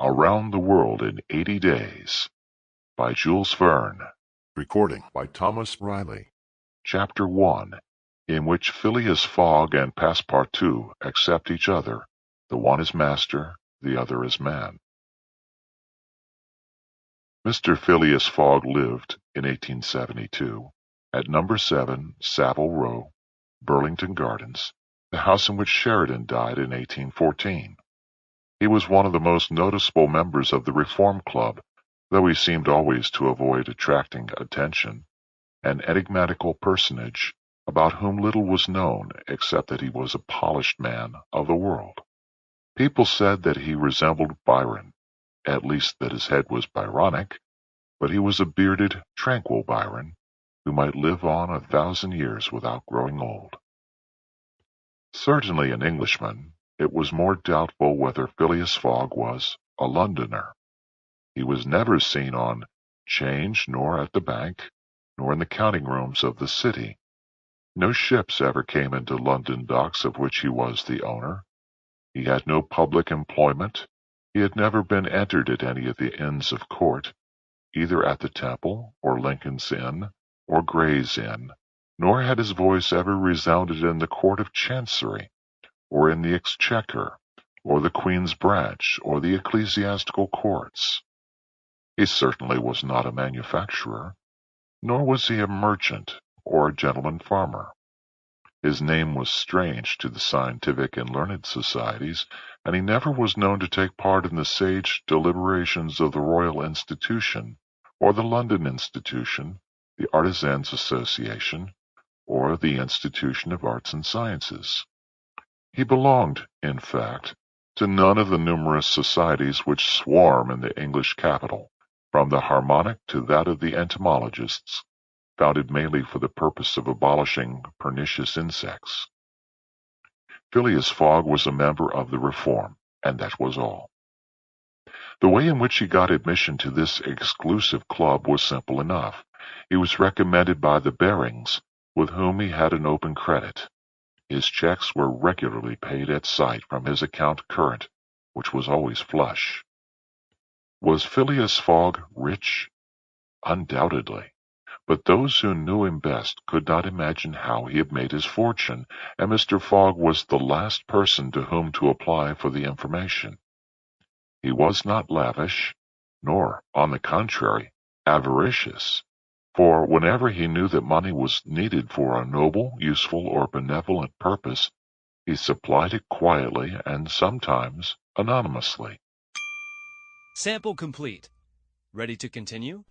Around the World in 80 Days by Jules Verne. Recording by Thomas Riley. Chapter 1, in which Phileas Fogg and Passepartout accept each other, the one as master, the other as man. Mr. Phileas Fogg lived, in 1872, at No. 7 Savile Row, Burlington Gardens, the house in which Sheridan died in 1814. He was one of the most noticeable members of the Reform Club, though he seemed always to avoid attracting attention, an enigmatical personage about whom little was known except that he was a polished man of the world. People said that he resembled Byron, at least that his head was Byronic, but he was a bearded, tranquil Byron, who might live on 1,000 years without growing old. Certainly an Englishman, it was more doubtful whether Phileas Fogg was a Londoner. He was never seen on 'Change, nor at the bank, nor in the counting rooms of the city. No ships ever came into London docks of which he was the owner. He had no public employment. He had never been entered at any of the Inns of Court, either at the Temple, or Lincoln's Inn, or Gray's Inn, nor had his voice ever resounded in the Court of Chancery, or in the Exchequer, or the Queen's Branch, or the ecclesiastical courts. He certainly was not a manufacturer, nor was he a merchant or a gentleman farmer. His name was strange to the scientific and learned societies, and he never was known to take part in the sage deliberations of the Royal Institution, or the London Institution, the Artisans' Association, or the Institution of Arts and Sciences. He belonged, in fact, to none of the numerous societies which swarm in the English capital, from the Harmonic to that of the Entomologists, founded mainly for the purpose of abolishing pernicious insects. Phileas Fogg was a member of the Reform, and that was all. The way in which he got admission to this exclusive club was simple enough. He was recommended by the Barings, with whom he had an open credit. His checks were regularly paid at sight from his account current, which was always flush. Was Phileas Fogg rich? Undoubtedly. But those who knew him best could not imagine how he had made his fortune, and Mr. Fogg was the last person to whom to apply for the information. He was not lavish, nor, on the contrary, avaricious, for whenever he knew that money was needed for a noble, useful, or benevolent purpose, he supplied it quietly and sometimes anonymously. Sample complete. Ready to continue?